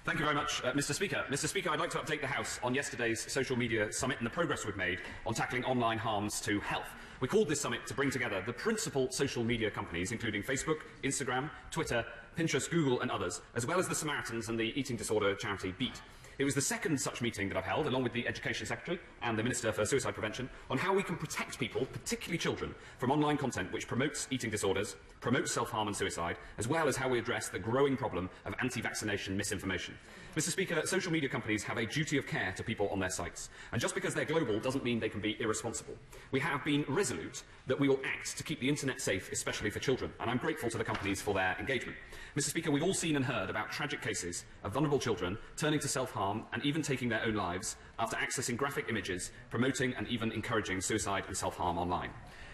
Thank you very much, Mr. Speaker. Mr. Speaker, I'd like to update the House on yesterday's social media summit and the progress we've made on tackling online harms to health. We called this summit to bring together the principal social media companies, including Facebook, Instagram, Twitter, Pinterest, Google and others, as well as the Samaritans and the eating disorder charity Beat. It was the second such meeting that I've held, along with the Education Secretary and the Minister for Suicide Prevention, on how we can protect people, particularly children, from online content which promotes eating disorders, promotes self-harm and suicide, as well as how we address the growing problem of anti-vaccination misinformation. Mr. Speaker, social media companies have a duty of care to people on their sites, and just because they're global doesn't mean they can be irresponsible. We have been resolute that we will act to keep the internet safe, especially for children, and I'm grateful to the companies for their engagement. Mr. Speaker, we've all seen and heard about tragic cases of vulnerable children turning to self-harm and even taking their own lives after accessing graphic images, promoting and even encouraging suicide and self-harm online.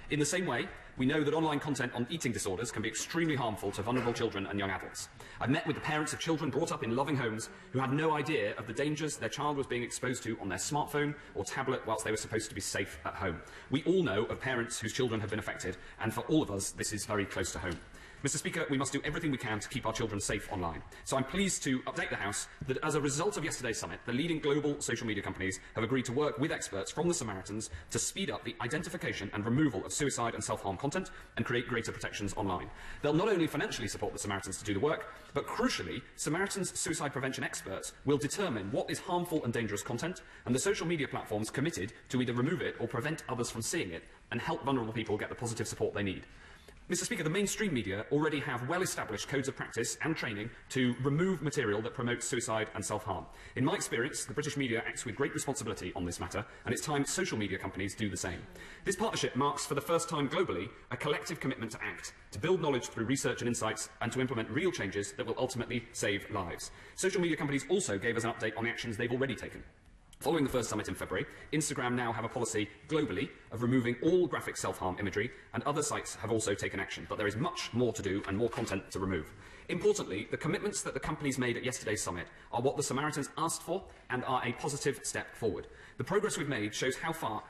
In the same way, we know that online content on eating disorders can be extremely harmful to vulnerable children and young adults. I've met with the parents of children brought up in loving homes who had no idea of the dangers their child was being exposed to on their smartphone or tablet whilst they were supposed to be safe at home. We all know of parents whose children have been affected, and for all of us, this is very close to home. Mr. Speaker, we must do everything we can to keep our children safe online. So I'm pleased to update the House that as a result of yesterday's summit, the leading global social media companies have agreed to work with experts from the Samaritans to speed up the identification and removal of suicide and self-harm content and create greater protections online. They'll not only financially support the Samaritans to do the work, but crucially, Samaritans' suicide prevention experts will determine what is harmful and dangerous content, and the social media platforms committed to either remove it or prevent others from seeing it and help vulnerable people get the positive support they need. Mr. Speaker, the mainstream media already have well-established codes of practice and training to remove material that promotes suicide and self-harm. In my experience, the British media acts with great responsibility on this matter, and it's time social media companies do the same. This partnership marks, for the first time globally, a collective commitment to act, to build knowledge through research and insights, and to implement real changes that will ultimately save lives. Social media companies also gave us an update on the actions they've already taken. Following the first summit in February, Instagram now have a policy globally of removing all graphic self-harm imagery, and other sites have also taken action, but there is much more to do and more content to remove. Importantly, the commitments that the companies made at yesterday's summit are what the Samaritans asked for and are a positive step forward. The progress we've made shows how far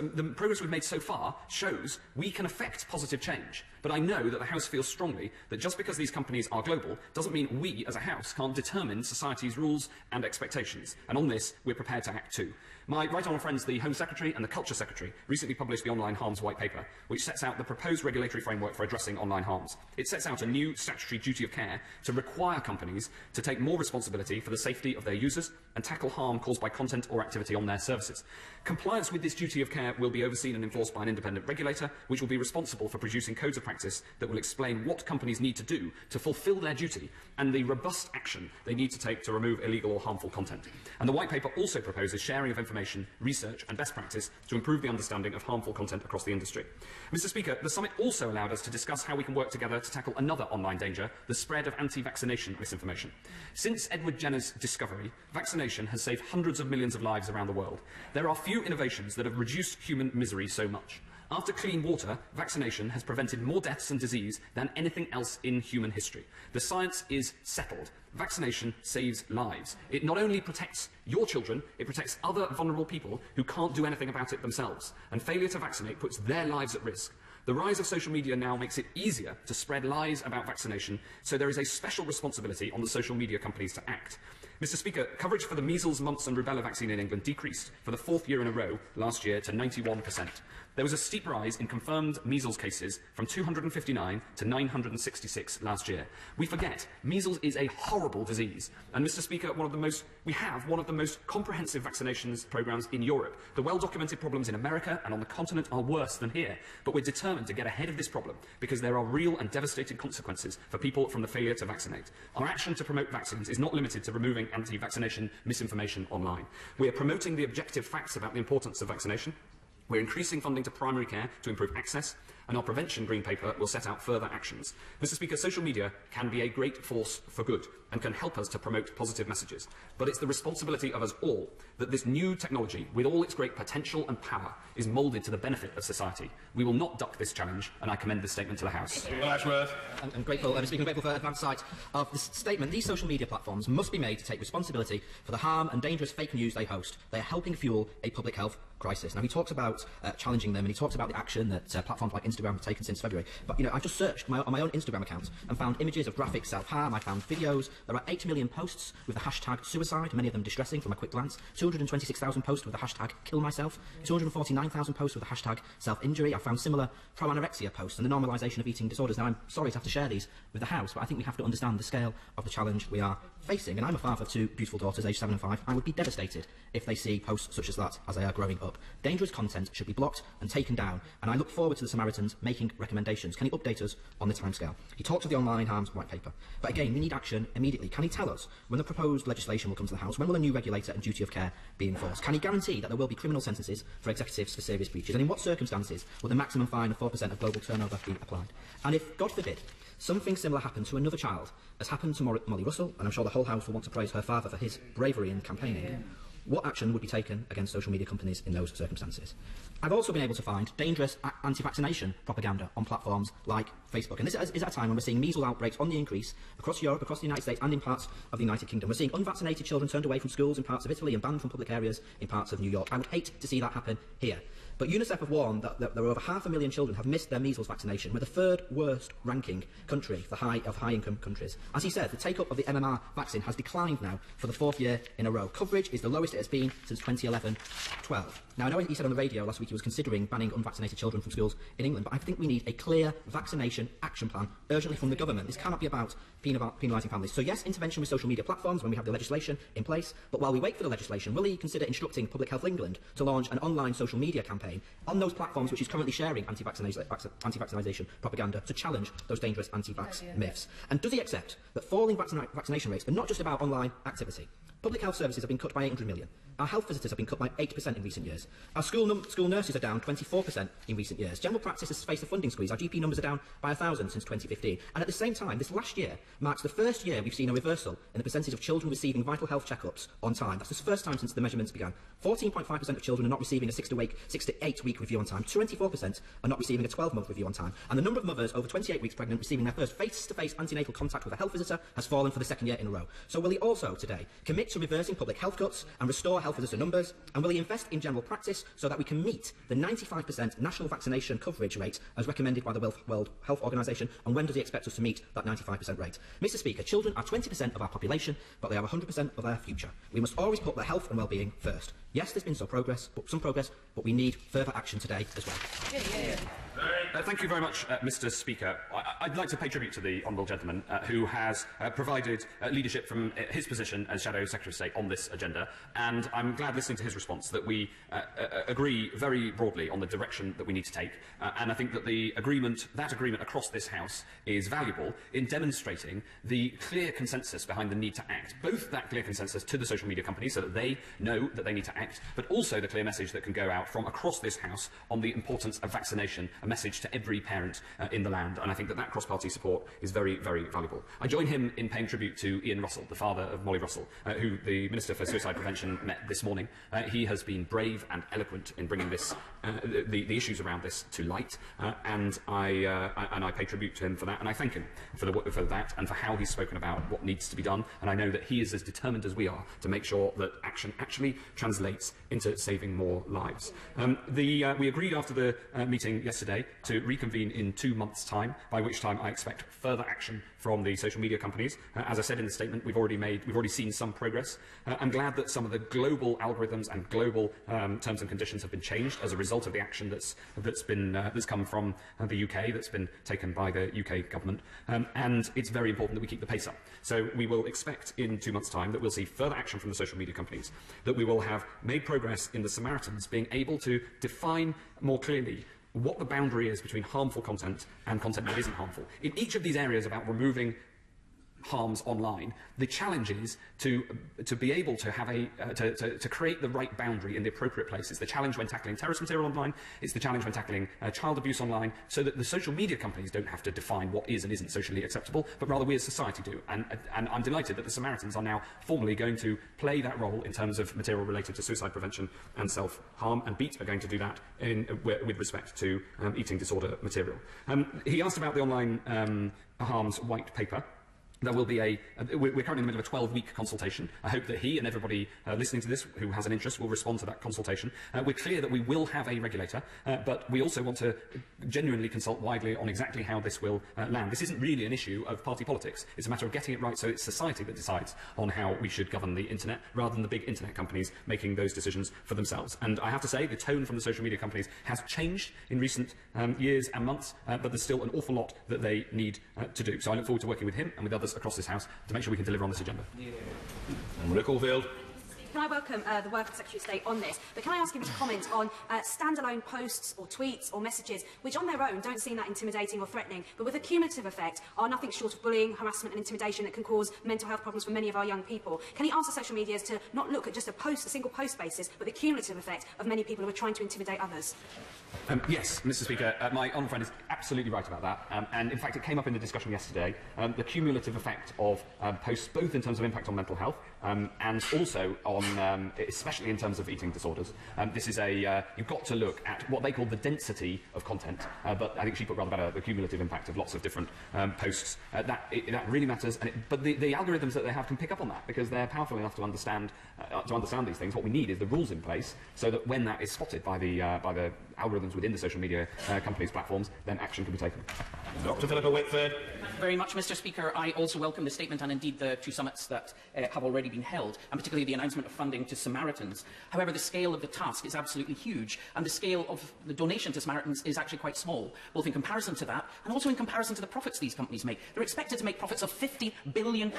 the progress we've made so far shows we can affect positive change. But I know that the House feels strongly that just because these companies are global doesn't mean we as a House can't determine society's rules and expectations. And on this, we're prepared to act too. My right honourable friends, the Home Secretary and the Culture Secretary, recently published the Online Harms White Paper, which sets out the proposed regulatory framework for addressing online harms. It sets out a new statutory duty of care to require companies to take more responsibility for the safety of their users and tackle harm caused by content or activity on their services. Compliance with this duty of care will be overseen and enforced by an independent regulator, which will be responsible for producing codes of practice that will explain what companies need to do to fulfil their duty and the robust action they need to take to remove illegal or harmful content. And the White Paper also proposes sharing of information, research and best practice to improve the understanding of harmful content across the industry. Mr. Speaker, the summit also allowed us to discuss how we can work together to tackle another online danger, the spread of anti-vaccination misinformation. Since Edward Jenner's discovery, vaccination has saved hundreds of millions of lives around the world. There are few innovations that have reduced human misery so much. After clean water, vaccination has prevented more deaths and disease than anything else in human history. The science is settled. Vaccination saves lives. It not only protects your children, it protects other vulnerable people who can't do anything about it themselves. And failure to vaccinate puts their lives at risk. The rise of social media now makes it easier to spread lies about vaccination, so there is a special responsibility on the social media companies to act. Mr. Speaker, coverage for the measles, mumps and rubella vaccine in England decreased for the fourth year in a row last year to 91%. There was a steep rise in confirmed measles cases from 259 to 966 last year. We forget, measles is a horrible disease. And Mr. Speaker, we have one of the most comprehensive vaccinations programmes in Europe. The well-documented problems in America and on the continent are worse than here. But we're determined to get ahead of this problem because there are real and devastating consequences for people from the failure to vaccinate. Our action to promote vaccines is not limited to removing anti-vaccination misinformation online. We are promoting the objective facts about the importance of vaccination. We're increasing funding to primary care to improve access, and our Prevention Green Paper will set out further actions. Mr. Speaker, social media can be a great force for good and can help us to promote positive messages. But it's the responsibility of us all that this new technology, with all its great potential and power, is moulded to the benefit of society. We will not duck this challenge, and I commend this statement to the House. Well, Ashworth. I'm grateful, Mr. Speaker, for advance sight of this statement. These social media platforms must be made to take responsibility for the harm and dangerous fake news they host. They are helping fuel a public health crisis. Now, he talks about about challenging them, and he talks about the action that platforms like Instagram have taken since February. But, I just searched on my own Instagram account and found images of graphic self-harm. I found videos. There are 8 million posts with the hashtag suicide, many of them distressing from a quick glance. 226,000 posts with the hashtag kill myself. 249,000 posts with the hashtag self-injury. I found similar pro-anorexia posts and the normalisation of eating disorders. Now, I'm sorry to have to share these with the House, but I think we have to understand the scale of the challenge we are facing. And I'm a father of 2 beautiful daughters, aged 7 and 5. I would be devastated if they see posts such as that as they are growing up. Dangerous content should be blocked and taken down, and I look forward to the Samaritans making recommendations. Can he update us on the timescale? He talks of the online harms white paper, but again, we need action immediately. Can he tell us when the proposed legislation will come to the House? When will a new regulator and duty of care be enforced? Can he guarantee that there will be criminal sentences for executives for serious breaches? And in what circumstances will the maximum fine of 4% of global turnover be applied? And if, God forbid, something similar happened to another child, as happened to Molly Russell, and I'm sure the whole House will want to praise her father for his bravery in campaigning, what action would be taken against social media companies in those circumstances? I've also been able to find dangerous anti-vaccination propaganda on platforms like Facebook. And this is at a time when we're seeing measles outbreaks on the increase across Europe, across the United States and in parts of the United Kingdom. We're seeing unvaccinated children turned away from schools in parts of Italy and banned from public areas in parts of New York. I would hate to see that happen here. But UNICEF have warned that there are over 500,000 children have missed their measles vaccination. We're the 3rd worst ranking country of high-income countries. As he said, the take-up of the MMR vaccine has declined now for the 4th year in a row. Coverage is the lowest it has been since 2011-12. Now, I know he said on the radio last week he was considering banning unvaccinated children from schools in England, but I think we need a clear vaccination action plan urgently from the government. This cannot be about penalising families. So yes, intervention with social media platforms when we have the legislation in place, but while we wait for the legislation, will he consider instructing Public Health England to launch an online social media campaign on those platforms which is currently sharing anti-vaccination propaganda to challenge those dangerous anti-vax myths? And does he accept that falling vaccination rates are not just about online activity? Public health services have been cut by 800 million. Our health visitors have been cut by 8% in recent years. Our school nurses are down 24% in recent years. General practice has faced a funding squeeze. Our GP numbers are down by 1,000 since 2015. And at the same time, this last year marks the first year we've seen a reversal in the percentage of children receiving vital health check-ups on time. That's the first time since the measurements began. 14.5% of children are not receiving a 6 to 8 week review on time. 24% are not receiving a 12-month review on time. And the number of mothers over 28 weeks pregnant receiving their first face-to-face antenatal contact with a health visitor has fallen for the 2nd year in a row. So will he also today commit to reversing public health cuts and restore health visitor numbers? And will he invest in general practice so that we can meet the 95% national vaccination coverage rate as recommended by the World Health Organization? And when does he expect us to meet that 95% rate? Mr. Speaker, children are 20% of our population, but they are 100% of our future. We must always put their health and well-being first. Yes, there's been some progress, but we need further action today as well. Thank you very much, Mr. Speaker. I'd like to pay tribute to the honourable gentleman who has provided leadership from his position as Shadow Secretary of State on this agenda, and I'm glad listening to his response that we agree very broadly on the direction that we need to take, and I think that that agreement across this House is valuable in demonstrating the clear consensus behind the need to act, both that clear consensus to the social media companies so that they know that they need to act, but also the clear message that can go out from across this House on the importance of vaccination, a message to every parent in the land, and I think that cross-party support is very, very valuable. I join him in paying tribute to Ian Russell, the father of Molly Russell, who the Minister for Suicide Prevention met this morning. He has been brave and eloquent in bringing the issues around this to light, and I pay tribute to him for that, and I thank him for that and for how he's spoken about what needs to be done, and I know that he is as determined as we are to make sure that action actually translates into saving more lives. We agreed after the meeting yesterday to reconvene in 2 months' time, by which time I expect further action from the social media companies. As I said in the statement, we've already seen some progress. I'm glad that some of the global algorithms and global terms and conditions have been changed as a result of the action that's come from the UK, that's been taken by the UK government, and it's very important that we keep the pace up. So we will expect in 2 months' time that we'll see further action from the social media companies, that we will have made progress in the Samaritans being able to define more clearly what the boundary is between harmful content and content that isn't harmful. In each of these areas about removing harms online, the challenge is to be able to have to create the right boundary in the appropriate places. The challenge when tackling terrorist material online, it's the challenge when tackling child abuse online, so that the social media companies don't have to define what is and isn't socially acceptable, but rather we as society do. And I'm delighted that the Samaritans are now formally going to play that role in terms of material related to suicide prevention and self-harm, and BEAT are going to do that with respect to eating disorder material. He asked about the online harms white paper. There will be we're currently in the middle of a 12-week consultation. I hope that he and everybody listening to this who has an interest will respond to that consultation. We're clear that we will have a regulator, but we also want to genuinely consult widely on exactly how this will land. This isn't really an issue of party politics. It's a matter of getting it right so it's society that decides on how we should govern the internet, rather than the big internet companies making those decisions for themselves. And I have to say, the tone from the social media companies has changed in recent years and months, but there's still an awful lot that they need to do. So I look forward to working with him and with others across this House to make sure we can deliver on this agenda. Yeah. And Rick Caulfield. Can I welcome the work of the Secretary of State on this? But can I ask him to comment on standalone posts or tweets or messages which on their own don't seem that intimidating or threatening, but with a cumulative effect are nothing short of bullying, harassment and intimidation that can cause mental health problems for many of our young people? Can he ask the social media to not look at just a single post basis, but the cumulative effect of many people who are trying to intimidate others? Yes, Mr. Speaker, my honourable friend is absolutely right about that. And in fact, it came up in the discussion yesterday, the cumulative effect of posts, both in terms of impact on mental health and also on, especially in terms of eating disorders. This is you've got to look at what they call the density of content, but I think she put rather better the cumulative impact of lots of different posts. That really matters, but the algorithms that they have can pick up on that because they're powerful enough to understand these things. What we need is the rules in place so that when that is spotted by the algorithms within the social media companies' platforms, then action can be taken. Dr. Philippa Whitford. Thank you very much, Mr. Speaker. I also welcome the statement and indeed the two summits that have already been held, and particularly the announcement of funding to Samaritans. However, the scale of the task is absolutely huge, and the scale of the donation to Samaritans is actually quite small, both in comparison to that and also in comparison to the profits these companies make. They're expected to make profits of £50 billion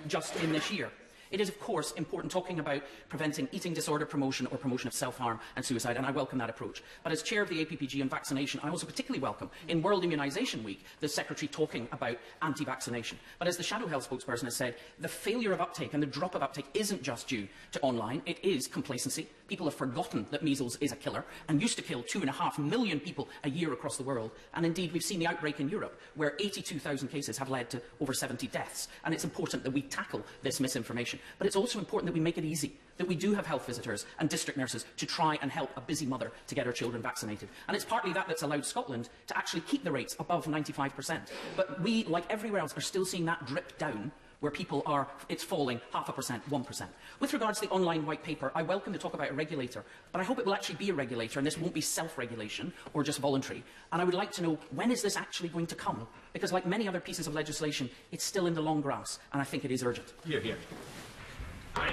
just in this year. It is, of course, important talking about preventing eating disorder promotion or promotion of self-harm and suicide, and I welcome that approach. But as chair of the APPG on vaccination, I also particularly welcome, in World Immunisation Week, the Secretary talking about anti-vaccination. But as the Shadow Health spokesperson has said, the failure of uptake and the drop of uptake isn't just due to online, it is complacency. People have forgotten that measles is a killer and used to kill 2.5 million people a year across the world. And indeed, we've seen the outbreak in Europe, where 82,000 cases have led to over 70 deaths. And it's important that we tackle this misinformation. But it's also important that we make it easy, that we do have health visitors and district nurses to try and help a busy mother to get her children vaccinated. And it's partly that that's allowed Scotland to actually keep the rates above 95%. But we, like everywhere else, are still seeing that drip down, where people are, it's falling 0.5%, 1%. With regards to the online white paper, I welcome the talk about a regulator, but I hope it will actually be a regulator and this won't be self-regulation or just voluntary. And I would like to know, when is this actually going to come? Because like many other pieces of legislation, it's still in the long grass, and I think it is urgent. Yeah.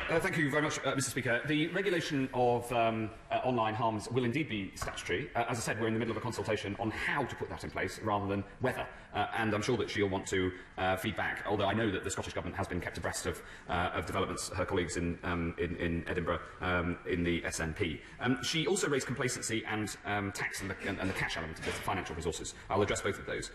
Thank you very much, Mr. Speaker. The regulation of online harms will indeed be statutory. As I said, we're in the middle of a consultation on how to put that in place rather than whether. And I'm sure that she'll want to feedback, although I know that the Scottish Government has been kept abreast of developments, her colleagues in Edinburgh in the SNP. She also raised complacency and tax and the cash element of the financial resources. I'll address both of those.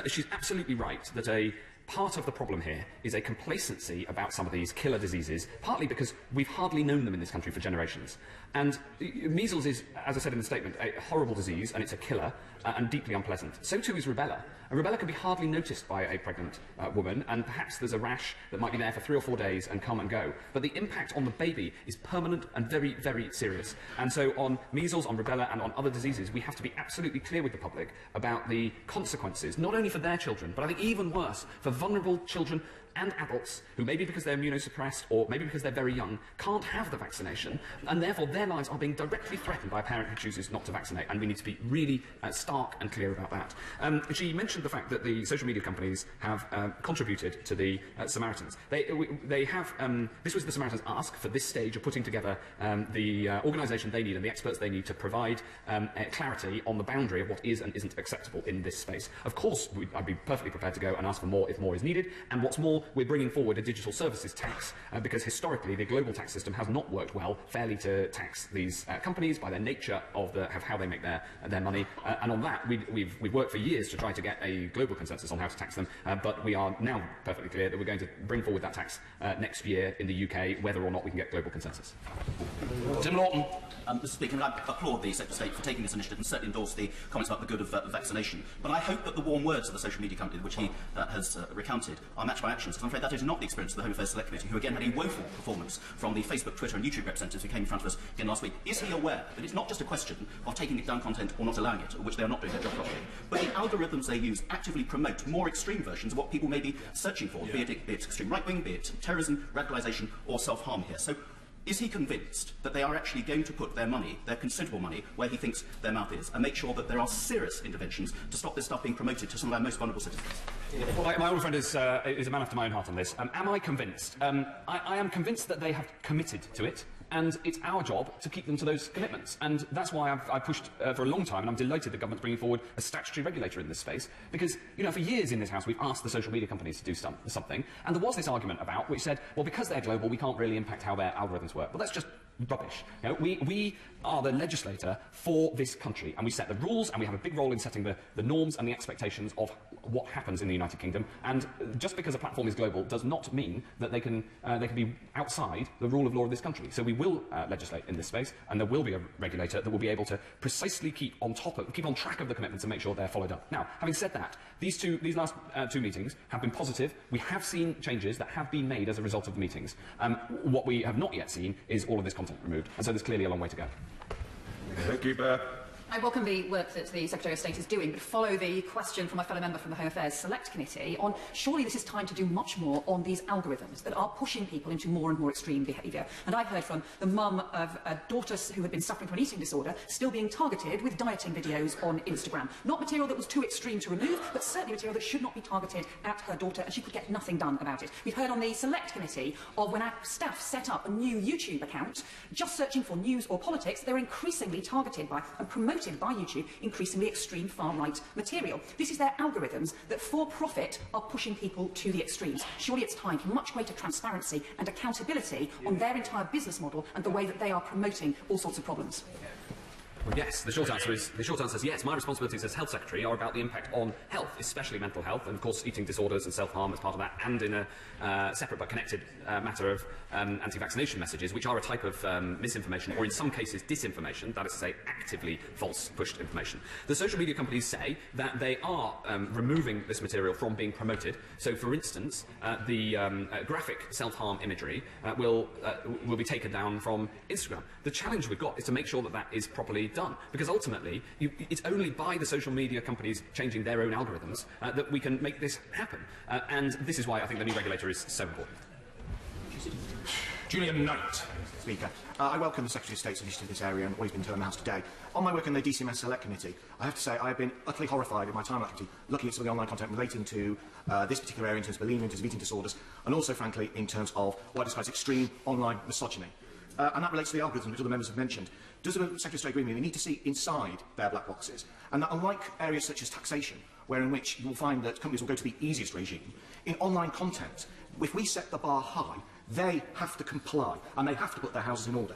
She's absolutely right that a part of the problem here is a complacency about some of these killer diseases, partly because we've hardly known them in this country for generations. And measles is, as I said in the statement, a horrible disease, and it's a killer and deeply unpleasant. So too is rubella. And rubella can be hardly noticed by a pregnant woman, and perhaps there's a rash that might be there for 3 or 4 days and come and go. But the impact on the baby is permanent and very, very serious. And so on measles, on rubella, and on other diseases, we have to be absolutely clear with the public about the consequences, not only for their children, but I think even worse, for vulnerable children and adults who, maybe because they're immunosuppressed or maybe because they're very young, can't have the vaccination, and therefore their lives are being directly threatened by a parent who chooses not to vaccinate, and we need to be really stark and clear about that. She mentioned the fact that the social media companies have contributed to the Samaritans. They have, this was the Samaritans' ask for this stage of putting together the organisation they need and the experts they need to provide clarity on the boundary of what is and isn't acceptable in this space. Of course, I'd be perfectly prepared to go and ask for more if more is needed, and what's more, we're bringing forward a digital services tax because historically the global tax system has not worked well fairly to tax these companies by their nature of how they make their money. And on that, we've worked for years to try to get a global consensus on how to tax them, but we are now perfectly clear that we're going to bring forward that tax next year in the UK, whether or not we can get global consensus. Tim Lawton. Mr. Speaker, I applaud the Secretary of State for taking this initiative and certainly endorse the comments about the good of vaccination. But I hope that the warm words of the social media company, which he has recounted, are matched by action. questions, because I'm afraid that is not the experience of the Home Affairs Select Committee, who again had a woeful performance from the Facebook, Twitter and YouTube representatives who came in front of us again last week. Is he aware that it's not just a question of taking down content or not allowing it, which they are not doing their job properly, but the algorithms they use actively promote more extreme versions of what people may be searching for, be it extreme right-wing, be it terrorism, radicalisation or self-harm here. So is he convinced that they are actually going to put their money, their considerable money, where he thinks their mouth is, and make sure that there are serious interventions to stop this stuff being promoted to some of our most vulnerable citizens? Well, my old friend is a man after my own heart on this. Am I convinced? I am convinced that they have committed to it, and it's our job to keep them to those commitments. And that's why I've pushed for a long time, and I'm delighted the government's bringing forward a statutory regulator in this space, because, you know, for years in this House we've asked the social media companies to do something, and there was this argument about, which said, well, because they're global, we can't really impact how their algorithms work. Well, that's just rubbish. You know, we are the legislator for this country, and we set the rules, and we have a big role in setting the norms and the expectations of what happens in the United Kingdom. And just because a platform is global does not mean that they can be outside the rule of law of this country. So we will legislate in this space, and there will be a regulator that will be able to precisely keep on track of the commitments and make sure they're followed up. Now, having said that, these last two meetings have been positive. We have seen changes that have been made as a result of the meetings. What we have not yet seen is all of this content removed, and so there's clearly a long way to go. Thank you, I welcome the work that the Secretary of State is doing, but follow the question from my fellow member from the Home Affairs Select Committee on surely this is time to do much more on these algorithms that are pushing people into more and more extreme behaviour. And I've heard from the mum of a daughter who had been suffering from an eating disorder still being targeted with dieting videos on Instagram. Not material that was too extreme to remove, but certainly material that should not be targeted at her daughter, and she could get nothing done about it. We've heard on the Select Committee of when our staff set up a new YouTube account, just searching for news or politics, they're increasingly targeted by and promoted by YouTube increasingly extreme far-right material. This is their algorithms that, for profit, are pushing people to the extremes. Surely it's time for much greater transparency and accountability on their entire business model and the way that they are promoting all sorts of problems. Well, yes, the short answer is yes. My responsibilities as Health Secretary are about the impact on health, especially mental health, and of course eating disorders and self-harm as part of that, and in a separate but connected matter of anti-vaccination messages, which are a type of misinformation, or in some cases disinformation, that is to say actively false pushed information. The social media companies say that they are removing this material from being promoted. So, for instance, the graphic self-harm imagery will be taken down from Instagram. The challenge we've got is to make sure that that is properly done, because ultimately it's only by the social media companies changing their own algorithms that we can make this happen, and this is why I think the new regulator is so important. Julian Knight. Speaker, I welcome the Secretary of State's initiative in this area and what he's been doing in the House today. On my work in the DCMS Select Committee, I have to say I have been utterly horrified in my time on that committee, looking at some of the online content relating to this particular area in terms of bulimia, in terms of eating disorders, and also, frankly, in terms of what I describe as extreme online misogyny. And that relates to the algorithms which other members have mentioned. Does the Secretary of State agree with me? We need to see inside their black boxes. And that unlike areas such as taxation, where in which you will find that companies will go to the easiest regime, in online content, if we set the bar high, they have to comply, and they have to put their houses in order.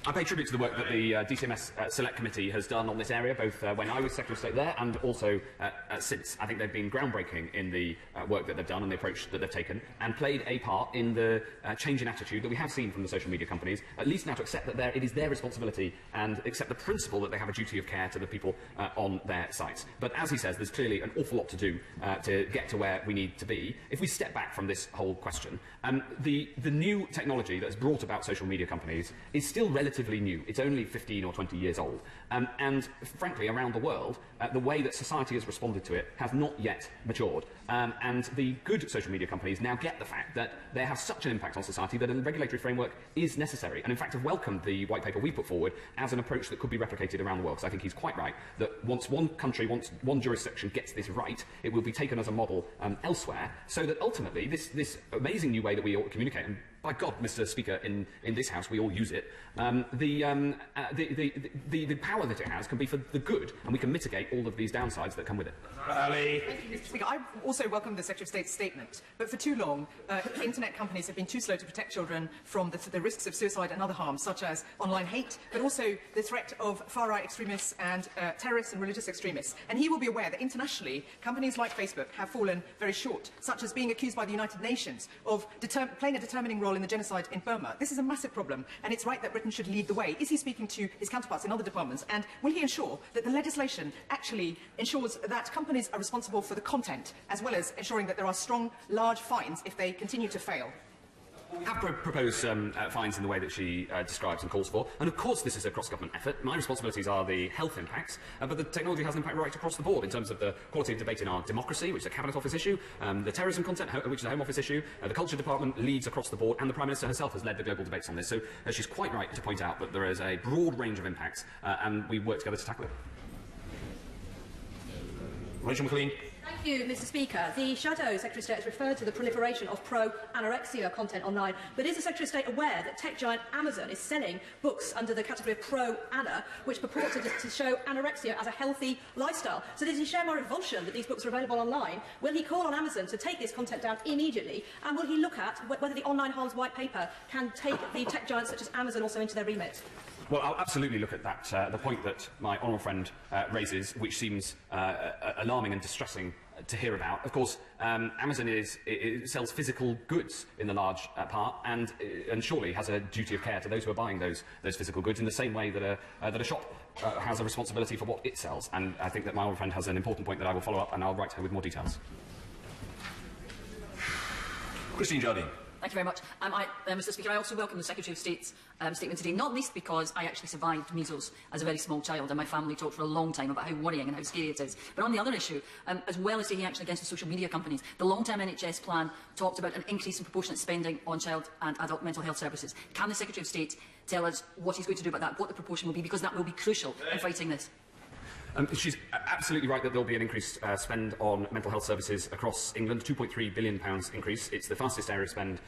I pay tribute to the work that the DCMS Select Committee has done on this area, both when I was Secretary of State there and also since. I think they've been groundbreaking in the work that they've done and the approach that they've taken, and played a part in the change in attitude that we have seen from the social media companies, at least now to accept that it is their responsibility and accept the principle that they have a duty of care to the people on their sites. But as he says, there's clearly an awful lot to do to get to where we need to be. If we step back from this whole question, the new technology that's brought about social media companies is still relatively new. It's only 15 or 20 years old. And frankly, around the world, the way that society has responded to it has not yet matured. And the good social media companies now get the fact that they have such an impact on society that a regulatory framework is necessary. And in fact, have welcomed the white paper we put forward as an approach that could be replicated around the world. Because I think he's quite right that once one country, once one jurisdiction gets this right, it will be taken as a model elsewhere, so that ultimately this amazing new way that we all communicate, and by God, Mr. Speaker, in this House we all use it, the power that it has can be for the good, and we can mitigate all of these downsides that come with it. Ali. Thank you, Mr. Speaker. I also welcome the Secretary of State's statement, but for too long, internet companies have been too slow to protect children from the risks of suicide and other harms, such as online hate, but also the threat of far-right extremists and terrorists and religious extremists. And he will be aware that internationally, companies like Facebook have fallen very short, such as being accused by the United Nations of playing a determining role in the genocide in Burma. This is a massive problem, and it's right that Britain should lead the way. Is he speaking to his counterparts in other departments, and will he ensure that the legislation actually ensures that companies are responsible for the content, as well as ensuring that there are strong, large fines if they continue to fail? We have proposed fines in the way that she describes and calls for, and of course this is a cross-government effort. My responsibilities are the health impacts, but the technology has an impact right across the board in terms of the quality of debate in our democracy, which is a Cabinet Office issue, the terrorism content, which is a Home Office issue, the Culture Department leads across the board, and the Prime Minister herself has led the global debates on this. So she's quite right to point out that there is a broad range of impacts, and we work together to tackle it. Rachel McLean. Thank you, Mr. Speaker. The Shadow Secretary of State has referred to the proliferation of pro-anorexia content online, but is the Secretary of State aware that tech giant Amazon is selling books under the category of pro-ana, which purport to show anorexia as a healthy lifestyle? So does he share my revulsion that these books are available online? Will he call on Amazon to take this content down immediately? And will he look at whether the Online Harms White Paper can take the tech giants such as Amazon also into their remit? Well, I'll absolutely look at that, the point that my honourable friend raises, which seems alarming and distressing to hear about. Of course, Amazon it sells physical goods in the large part, and surely has a duty of care to those who are buying those physical goods, in the same way that a shop has a responsibility for what it sells. And I think that my honourable friend has an important point that I will follow up, and I'll write to her with more details. Christine Jardine. Thank you very much. Mr. Speaker, I also welcome the Secretary of State's statement today, not least because I actually survived measles as a very small child, and my family talked for a long time about how worrying and how scary it is. But on the other issue, as well as taking action against the social media companies, the long-term NHS plan talked about an increase in proportionate spending on child and adult mental health services. Can the Secretary of State tell us what he's going to do about that, what the proportion will be, because that will be crucial in fighting this? She's absolutely right that there will be an increased spend on mental health services across England, £2.3 billion increase. It's the fastest area of spend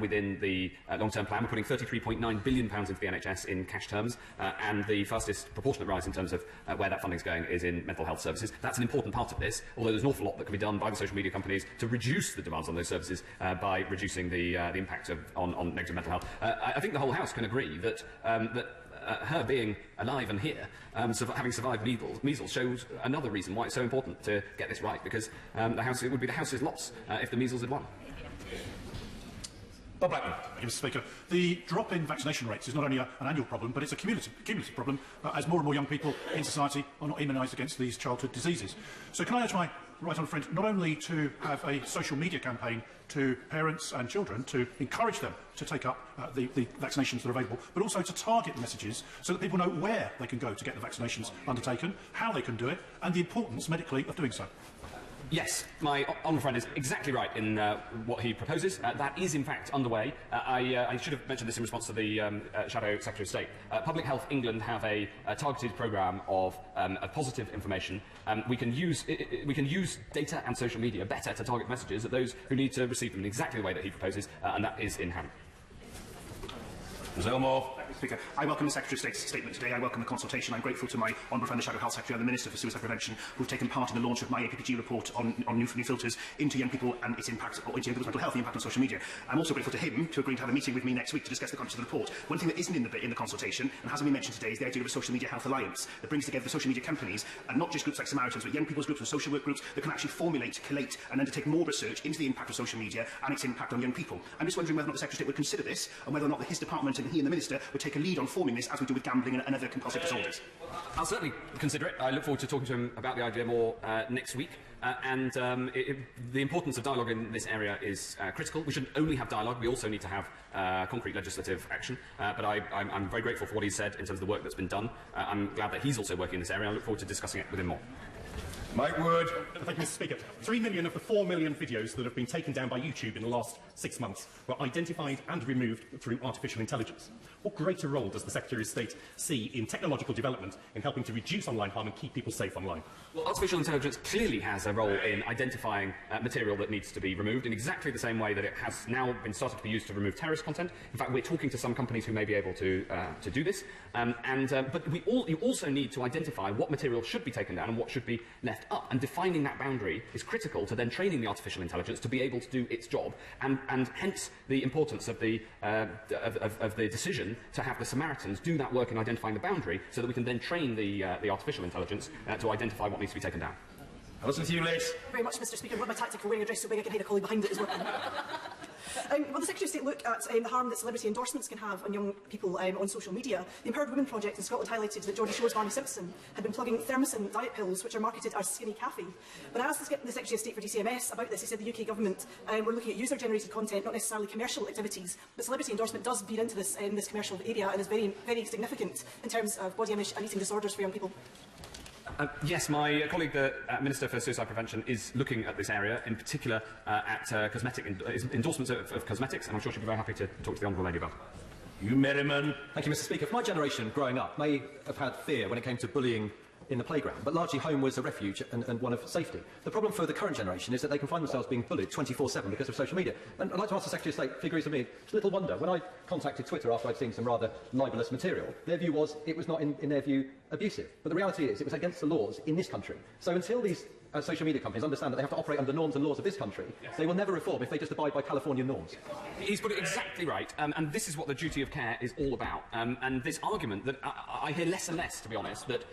within the long-term plan. We're putting £33.9 billion into the NHS in cash terms, and the fastest proportionate rise in terms of where that funding is going is in mental health services. That's an important part of this, although there's an awful lot that can be done by the social media companies to reduce the demands on those services by reducing the impact on negative mental health. I think the whole House can agree that her being alive and here, having survived measles, shows another reason why it's so important to get this right, because it would be the House's loss if the measles had won. Bob Blackman. Thank you, Mr. Speaker. The drop in vaccination rates is not only an annual problem, but it's a cumulative problem as more and more young people in society are not immunised against these childhood diseases. So can I urge my right honourable friend not only to have a social media campaign to parents and children to encourage them to take up the vaccinations that are available, but also to target messages so that people know where they can go to get the vaccinations undertaken, how they can do it, and the importance medically of doing so. Yes, my honourable friend is exactly right in what he proposes. That is, in fact, underway. I should have mentioned this in response to the Shadow Secretary of State. Public Health England have a targeted programme of positive information. We can use data and social media better to target messages at those who need to receive them in exactly the way that he proposes, and that is in hand. Ms Elmore. Speaker, I welcome the Secretary of State's statement today. I welcome the consultation. I'm grateful to my honourable friend, the Shadow Health Secretary, and the Minister for Suicide Prevention, who have taken part in the launch of my APPG report on new filters into young people and its impact, or into young people's mental health, the impact on social media. I'm also grateful to him to agreeing to have a meeting with me next week to discuss the contents of the report. One thing that isn't in the consultation and hasn't been mentioned today is the idea of a social media health alliance that brings together the social media companies, and not just groups like Samaritans, but young people's groups and social work groups that can actually formulate, collate and undertake more research into the impact of social media and its impact on young people. I'm just wondering whether or not the Secretary of State would consider this, and whether or not his department and he and the Minister would take a lead on forming this, as we do with gambling and other compulsive disorders. I'll certainly consider it. I look forward to talking to him about the idea more next week. The importance of dialogue in this area is critical. We shouldn't only have dialogue, we also need to have concrete legislative action. But I'm very grateful for what he said in terms of the work that's been done. I'm glad that he's also working in this area. I look forward to discussing it with him more. Mike Wood. Thank you, Mr. Speaker. 3 million of the 4 million videos that have been taken down by YouTube in the last 6 months were identified and removed through artificial intelligence. What greater role does the Secretary of State see in technological development in helping to reduce online harm and keep people safe online? Well, artificial intelligence clearly has a role in identifying material that needs to be removed in exactly the same way that it has now been started to be used to remove terrorist content. In fact, we're talking to some companies who may be able to do this. But you also need to identify what material should be taken down and what should be left up. And defining that boundary is critical to then training the artificial intelligence to be able to do its job. And hence the importance of the decision to have the Samaritans do that work in identifying the boundary so that we can then train the artificial intelligence to identify what needs to be taken down. I'll listen to you, Liz. Very much, Mr. Speaker. With my tactical wearing a dress so big I can hear the colleague behind it as well. Will the Secretary of State look at the harm that celebrity endorsements can have on young people on social media? The Empowered Women Project in Scotland highlighted that Geordie Shore's Barney Simpson had been plugging thermosin diet pills, which are marketed as skinny caffeine. When I asked the Secretary of State for DCMS about this, he said the UK government were looking at user-generated content, not necessarily commercial activities, but celebrity endorsement does veer into this commercial area and is very, very significant in terms of body image and eating disorders for young people. Yes, my colleague, the Minister for Suicide Prevention, is looking at this area, in particular at cosmetic endorsements of cosmetics, and I'm sure she'll be very happy to talk to the Honourable Lady about it. You Merriman. Thank you, Mr. Speaker. For my generation, growing up, may have had fear when it came to bullying in the playground, but largely home was a refuge and one of safety. The problem for the current generation is that they can find themselves being bullied 24/7 because of social media. And I'd like to ask the Secretary of State, if he agrees with me, it's little wonder, when I contacted Twitter after I'd seen some rather libellous material, their view was it was not, in their view, abusive. But the reality is it was against the laws in this country. So until these social media companies understand that they have to operate under norms and laws of this country, they will never reform if they just abide by Californian norms. He's put it exactly right, and this is what the duty of care is all about. And this argument that I hear less and less, to be honest, that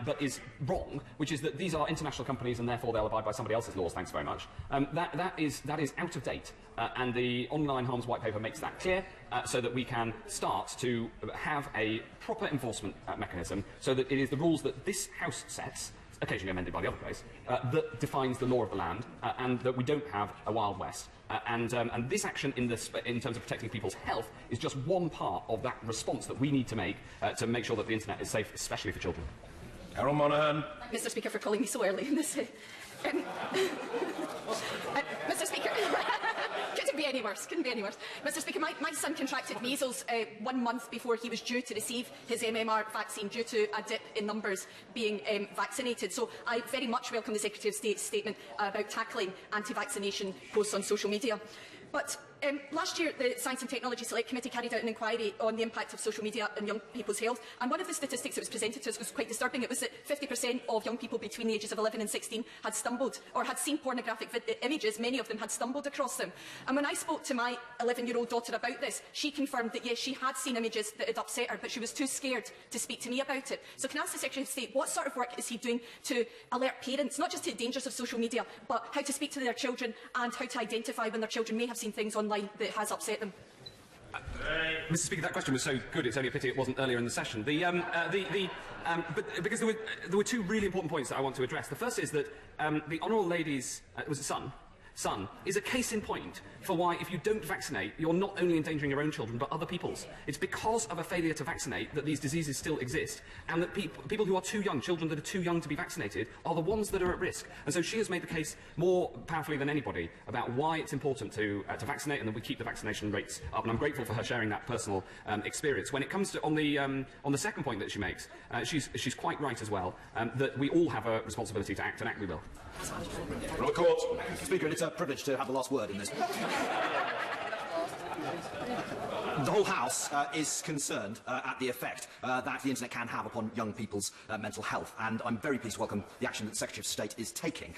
but is wrong, which is that these are international companies and therefore they'll abide by somebody else's laws. Thanks very much. That is out of date, and the Online Harms White Paper makes that clear, so that we can start to have a proper enforcement mechanism, so that it is the rules that this House sets, occasionally amended by the other place, that defines the law of the land, and that we don't have a Wild West. And this action in terms of protecting people's health is just one part of that response that we need to make sure that the internet is safe, especially for children. Carol Monaghan. Mr. Speaker, for calling me so early in this. Mr. Speaker, couldn't be any worse. Couldn't be any worse. Mr. Speaker, my son contracted measles 1 month before he was due to receive his MMR vaccine due to a dip in numbers being vaccinated. So I very much welcome the Secretary of State's statement about tackling anti-vaccination posts on social media. But last year, the Science and Technology Select Committee carried out an inquiry on the impact of social media on young people's health, and one of the statistics that was presented to us was quite disturbing. It was that 50% of young people between the ages of 11 and 16 had stumbled or had seen pornographic images. Many of them had stumbled across them. And when I spoke to my 11-year-old daughter about this, she confirmed that yes, she had seen images that had upset her, but she was too scared to speak to me about it. So can I ask the Secretary of State, what sort of work is he doing to alert parents, not just to the dangers of social media, but how to speak to their children and how to identify when their children may have seen things online that has upset them? Mr. Speaker, that question was so good, it's only a pity it wasn't earlier in the session. But because there were two really important points that I want to address. The first is that the Honourable Lady's son is a case in point for why, if you don't vaccinate, you're not only endangering your own children, but other people's. It's because of a failure to vaccinate that these diseases still exist, and that people who are too young, children that are too young to be vaccinated, are the ones that are at risk. And so she has made the case more powerfully than anybody about why it's important to vaccinate and that we keep the vaccination rates up. And I'm grateful for her sharing that personal experience. When it comes to on the second point that she makes, she's quite right as well, that we all have a responsibility to act, and act we will. Robert Court. Mr. Speaker, it's a privilege to have the last word in this. The whole House is concerned at the effect that the internet can have upon young people's mental health, and I'm very pleased to welcome the action that the Secretary of State is taking.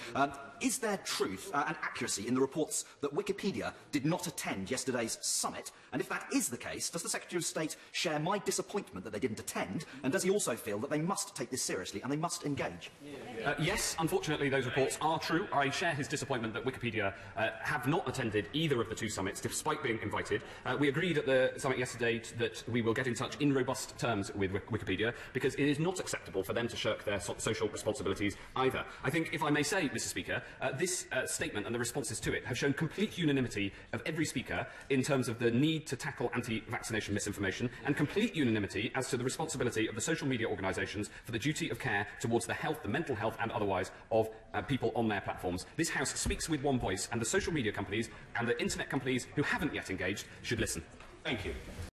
Is there truth and accuracy in the reports that Wikipedia did not attend yesterday's summit? And if that is the case, does the Secretary of State share my disappointment that they didn't attend, and does he also feel that they must take this seriously and they must engage? Yes, unfortunately those reports are true. I share his disappointment that Wikipedia have not attended either of the two summits, despite being invited. We agreed at the summit yesterday that we will get in touch in robust terms with Wikipedia, because it is not acceptable for them to shirk their social responsibilities either. I think, if I may say, Mr. Speaker, this statement and the responses to it have shown complete unanimity of every speaker in terms of the need to tackle anti-vaccination misinformation, and complete unanimity as to the responsibility of the social media organisations for the duty of care towards the health, the mental health and otherwise, of people on their platforms. This House speaks with one voice, and the social media companies and the internet companies who haven't yet engaged should listen. Thank you.